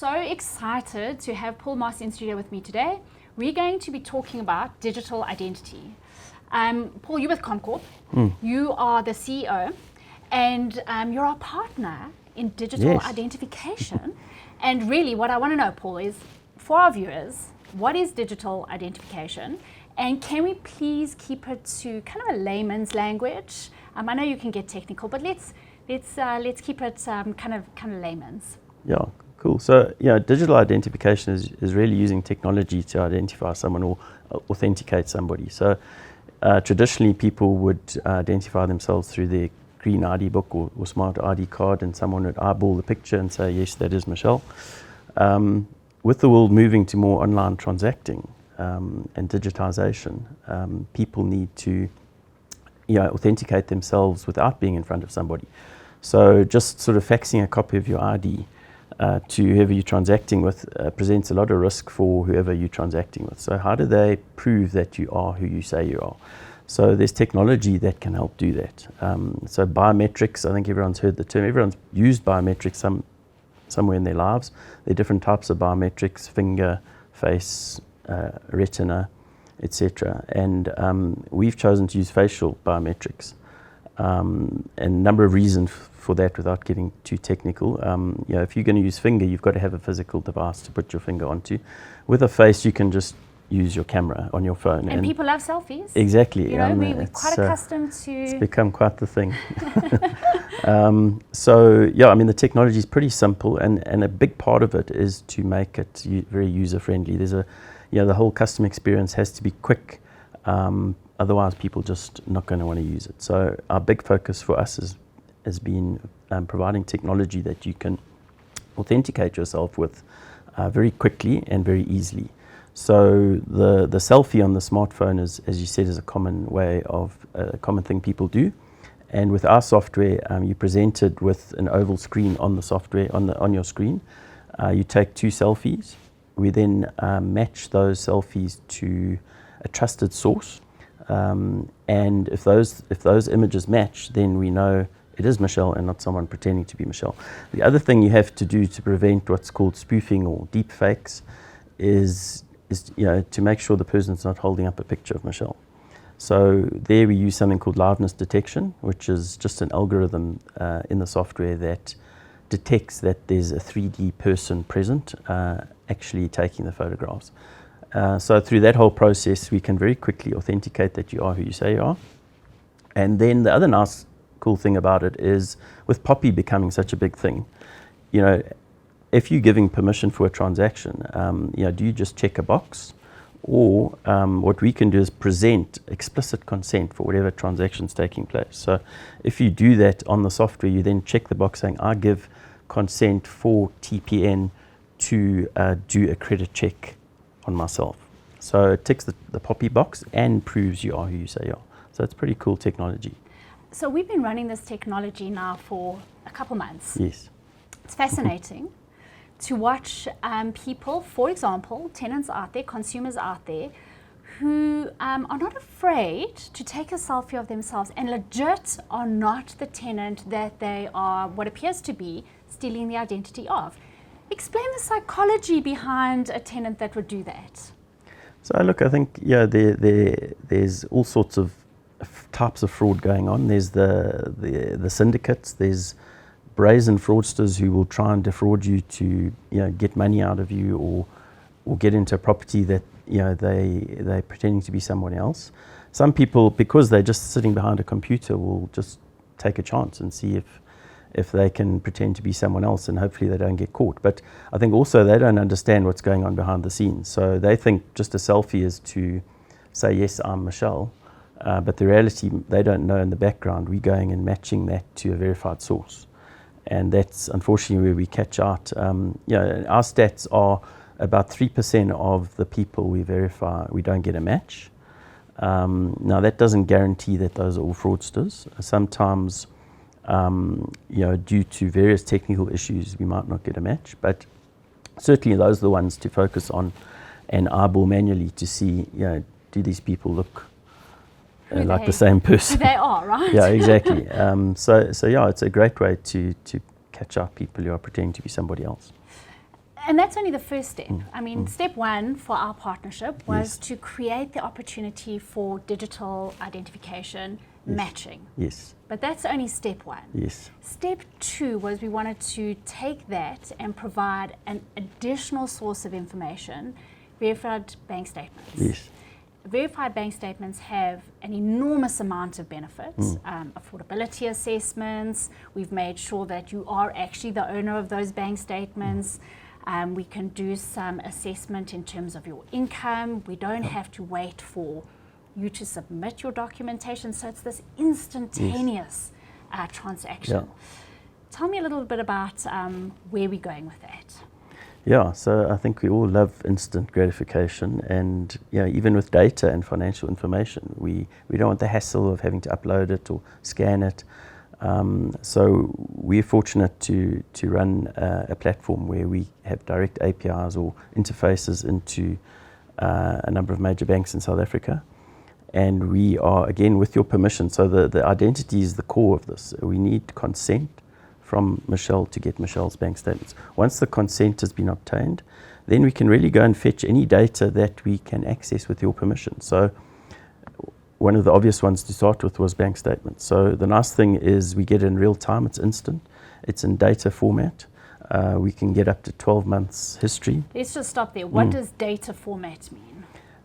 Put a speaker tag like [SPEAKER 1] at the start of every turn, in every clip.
[SPEAKER 1] so excited to have Paul Moss in studio with me today. We're going to be talking about digital identity. Paul, you're with Comcorp. You are the CEO, and you're our partner in digital identification. And really, what I want to know, Paul, is for our viewers, what is digital identification? And can we please keep it to kind of a layman's language? I know you can get technical, but let's keep it kind of layman's.
[SPEAKER 2] Yeah, cool. So digital identification is really using technology to identify someone or authenticate somebody. So traditionally, people would identify themselves through their green ID book or smart ID card, and someone would eyeball the picture and say, yes, that is Michelle. With the world moving to more online transacting and digitization, people need to authenticate themselves without being in front of somebody. So just sort of faxing a copy of your ID to whoever you're transacting with presents a lot of risk for whoever you're transacting with. So how do they prove that you are who you say you are? So there's technology that can help do that. So biometrics, I think everyone's heard the term. Everyone's used biometrics somewhere in their lives. There are different types of biometrics: finger, face, retina, etc. And we've chosen to use facial biometrics. And a number of reasons for that without getting too technical. If you're going to use finger, you've got to have a physical device to put your finger onto. With a face, you can just use your camera on your phone.
[SPEAKER 1] And people love selfies.
[SPEAKER 2] Exactly.
[SPEAKER 1] We're quite accustomed to...
[SPEAKER 2] It's become quite the thing. The technology is pretty simple, and a big part of it is to make it very user-friendly. There's the whole customer experience has to be quick. Otherwise, people just not going to want to use it. So our big focus for us has been providing technology that you can authenticate yourself with very quickly and very easily. So the selfie on the smartphone is, as you said, is a common thing people do. And with our software, you're presented with an oval screen on the software on your screen. You take 2 selfies. We then match those selfies to a trusted source. And if those images match, then we know it is Michelle and not someone pretending to be Michelle. The other thing you have to do to prevent what's called spoofing or deep fakes is to make sure the person's not holding up a picture of Michelle. So there we use something called liveness detection, which is just an algorithm in the software that detects that there's a 3D person present actually taking the photographs. So through that whole process, we can very quickly authenticate that you are who you say you are. And then the other nice, cool thing about it is, with Poppy becoming such a big thing, if you're giving permission for a transaction, do you just check a box? Or what we can do is present explicit consent for whatever transaction's taking place. So if you do that on the software, you then check the box saying, I give consent for TPN to do a credit check on myself. So it ticks the Poppy box and proves you are who you say you are. So it's pretty cool technology.
[SPEAKER 1] So we've been running this technology now for a couple months.
[SPEAKER 2] Yes.
[SPEAKER 1] It's fascinating to watch people, for example, tenants out there, consumers out there, who are not afraid to take a selfie of themselves and legit are not the tenant that they are, what appears to be, stealing the identity of. Explain the psychology behind a tenant that would do that.
[SPEAKER 2] So look, I think there's all sorts of types of fraud going on. There's the syndicates. There's brazen fraudsters who will try and defraud you to get money out of you or get into a property that they're pretending to be someone else. Some people, because they're just sitting behind a computer, will just take a chance and see if they can pretend to be someone else, and hopefully they don't get caught. But I think also they don't understand what's going on behind the scenes. So they think just a selfie is to say, yes, I'm Michelle. But the reality, they don't know in the background, we're going and matching that to a verified source. And that's unfortunately where we catch out. Our stats are about 3% of the people we verify, we don't get a match. Now that doesn't guarantee that those are all fraudsters. Sometimes due to various technical issues, we might not get a match, but certainly those are the ones to focus on and eyeball manually to see, do these people look like the same person?
[SPEAKER 1] Who they are, right?
[SPEAKER 2] Yeah, exactly. So it's a great way to catch out people who are pretending to be somebody else.
[SPEAKER 1] And that's only the first step. I mean, step one for our partnership was to create the opportunity for digital identification matching.
[SPEAKER 2] Yes.
[SPEAKER 1] But that's only step one.
[SPEAKER 2] Yes.
[SPEAKER 1] Step two was we wanted to take that and provide an additional source of information, verified bank statements.
[SPEAKER 2] Yes.
[SPEAKER 1] Verified bank statements have an enormous amount of benefits, affordability assessments. We've made sure that you are actually the owner of those bank statements. We can do some assessment in terms of your income. We don't have to wait for you to submit your documentation. So it's this instantaneous transaction. Tell me a little bit about where we're going with that.
[SPEAKER 2] Yeah, so I think we all love instant gratification, and even with data and financial information, we don't want the hassle of having to upload it or scan it. So we're fortunate to run a platform where we have direct APIs or interfaces into a number of major banks in South Africa. And we are, again, with your permission, so the identity is the core of this. We need consent from Michelle to get Michelle's bank statements. Once the consent has been obtained, then we can really go and fetch any data that we can access with your permission. So one of the obvious ones to start with was bank statements. So the nice thing is we get it in real time, it's instant, it's in data format. We can get up to 12 months history.
[SPEAKER 1] Let's just stop there. What does data format mean?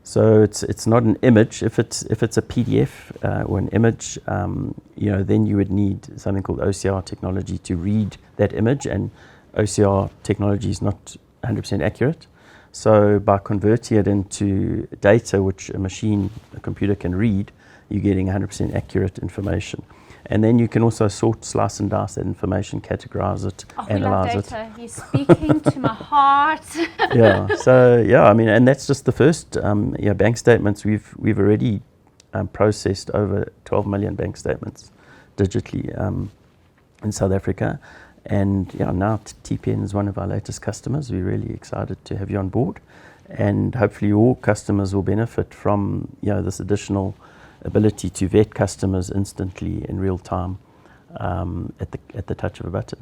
[SPEAKER 2] So it's not an image. If it's a PDF or an image, then you would need something called OCR technology to read that image, and OCR technology is not 100% accurate. So by converting it into data, which a computer can read, you're getting 100% accurate information. And then you can also sort, slice and dice that information, categorize it, analyze it.
[SPEAKER 1] Data. You're speaking to my heart.
[SPEAKER 2] And that's just the first bank statements. We've already processed over 12 million bank statements digitally in South Africa. And now TPN is one of our latest customers. We're really excited to have you on board. And hopefully all customers will benefit from this additional ability to vet customers instantly in real time at the touch of a button.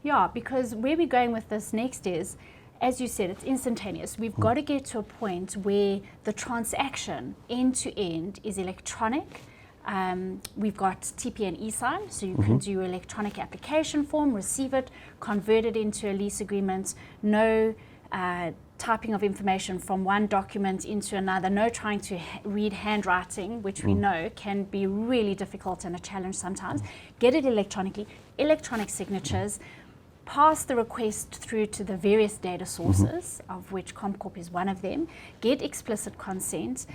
[SPEAKER 1] Yeah, because where we're going with this next is, as you said, it's instantaneous. We've got to get to a point where the transaction end to end is electronic. We've got TPN e-sign, so you can do electronic application form, receive it, convert it into a lease agreement, no typing of information from one document into another, no trying to read handwriting, which we know can be really difficult and a challenge sometimes. Get it electronically, electronic signatures, pass the request through to the various data sources, of which Comcorp is one of them, get explicit consent,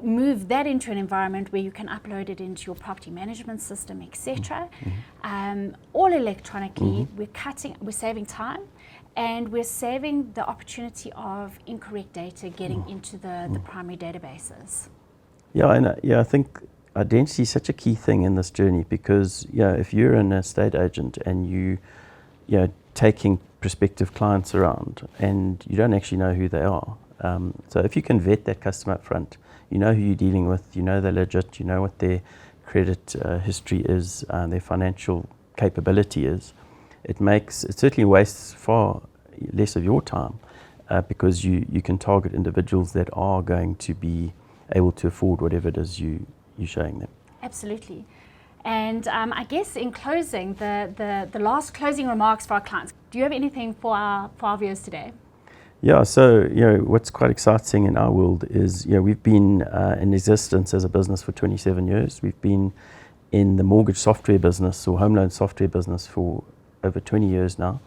[SPEAKER 1] move that into an environment where you can upload it into your property management system, etc. All electronically. We're saving time, and we're saving the opportunity of incorrect data getting into the primary databases.
[SPEAKER 2] I think identity is such a key thing in this journey, because if you're an estate agent and you taking prospective clients around and you don't actually know who they are. So if you can vet that customer up front, you know who you're dealing with, you know they're legit, you know what their credit history is, their financial capability is. It certainly wastes far less of your time because you can target individuals that are going to be able to afford whatever it is you're showing them.
[SPEAKER 1] Absolutely. And I guess in closing, the last closing remarks for our clients, do you have anything for our viewers today?
[SPEAKER 2] Yeah, so what's quite exciting in our world is we've been in existence as a business for 27 years. We've been in the mortgage software business or home loan software business for over 20 years now.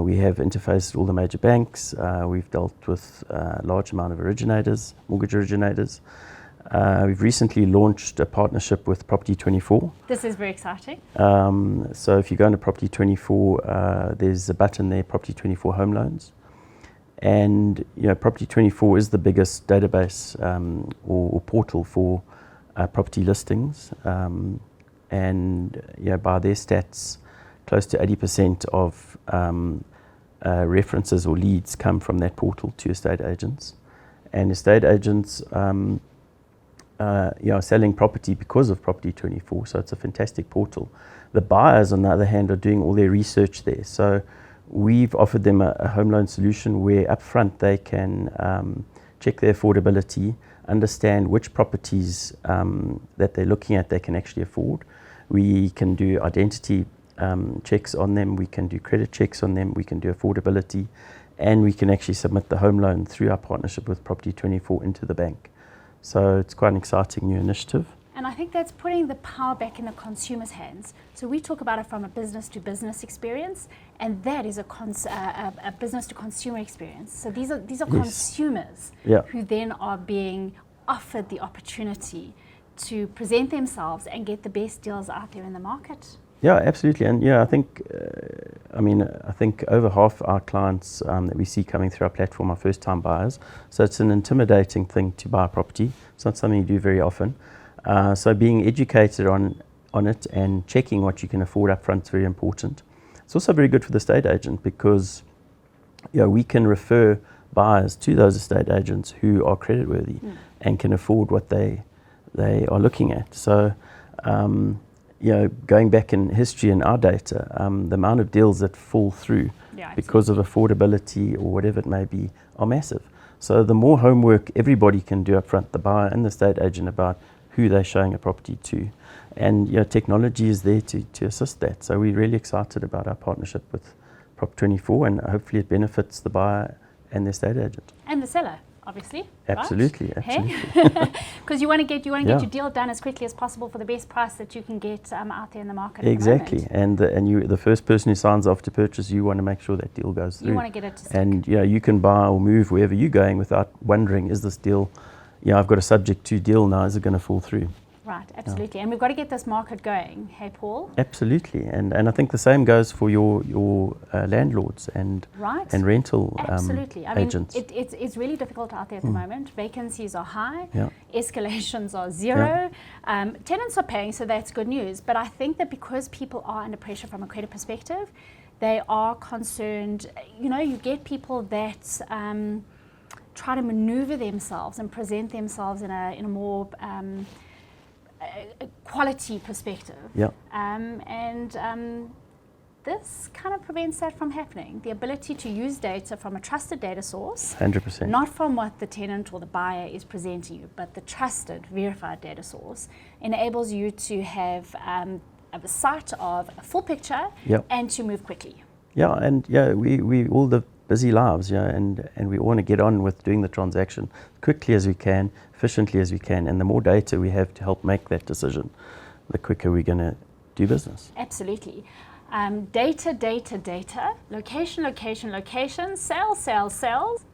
[SPEAKER 2] We have interfaced all the major banks. We've dealt with a large amount of mortgage originators. We've recently launched a partnership with Property24.
[SPEAKER 1] This is very exciting.
[SPEAKER 2] So if you go into Property24, there's a button there, Property24 Home Loans. And Property24 is the biggest database or portal for property listings. And by their stats, close to 80% of references or leads come from that portal to estate agents. And estate agents selling property because of Property24, so it's a fantastic portal. The buyers, on the other hand, are doing all their research there. So we've offered them a home loan solution where upfront they can check their affordability, understand which properties that they're looking at they can actually afford. We can do identity checks on them, we can do credit checks on them, we can do affordability, and we can actually submit the home loan through our partnership with Property 24 into the bank. So it's quite an exciting new initiative.
[SPEAKER 1] And I think that's putting the power back in the consumer's hands. So we talk about it from a business to business experience, and that is a business to consumer experience. So these are
[SPEAKER 2] Yes.
[SPEAKER 1] consumers
[SPEAKER 2] Yeah.
[SPEAKER 1] who then are being offered the opportunity to present themselves and get the best deals out there in the market.
[SPEAKER 2] Yeah, absolutely. And I think, I think over half our clients that we see coming through our platform are first-time buyers. So it's an intimidating thing to buy a property. It's not something you do very often. So being educated on it and checking what you can afford up front is very important. It's also very good for the estate agent because we can refer buyers to those estate agents who are creditworthy and can afford what they are looking at. So going back in history and our data, the amount of deals that fall through because of affordability or whatever it may be are massive. So the more homework everybody can do up front, the buyer and the estate agent, about who they're showing a property to. And technology is there to assist that. So we're really excited about our partnership with Prop 24, and hopefully it benefits the buyer and the estate agent.
[SPEAKER 1] And the seller, obviously.
[SPEAKER 2] Absolutely,
[SPEAKER 1] right?
[SPEAKER 2] absolutely.
[SPEAKER 1] Because you want to get your deal done as quickly as possible for the best price that you can get out there in the market.
[SPEAKER 2] Exactly, and the first person who signs off to purchase, you want to make sure that deal goes through.
[SPEAKER 1] You want to get it to stick.
[SPEAKER 2] And you can buy or move wherever you're going without wondering, is this deal, I've got a subject to deal now, is it going to fall through?
[SPEAKER 1] Right, absolutely. And we've got to get this market going. Hey, Paul?
[SPEAKER 2] Absolutely. And I think the same goes for your landlords and rental
[SPEAKER 1] absolutely.
[SPEAKER 2] agents.
[SPEAKER 1] It's really difficult out there at the moment. Vacancies are high.
[SPEAKER 2] Yeah.
[SPEAKER 1] Escalations are zero. Tenants are paying, so that's good news. But I think that because people are under pressure from a credit perspective, they are concerned. You get people that try to maneuver themselves and present themselves in a more quality perspective.
[SPEAKER 2] Yeah.
[SPEAKER 1] This kind of prevents that from happening. The ability to use data from a trusted data source,
[SPEAKER 2] 100%.
[SPEAKER 1] not from what the tenant or the buyer is presenting you, but the trusted, verified data source, enables you to have a sight of a full picture and to move quickly.
[SPEAKER 2] Yeah, and we all live busy lives, and we want to get on with doing the transaction quickly as we can, efficiently as we can, and the more data we have to help make that decision, the quicker we're going to do business.
[SPEAKER 1] Absolutely. Data, location, sales.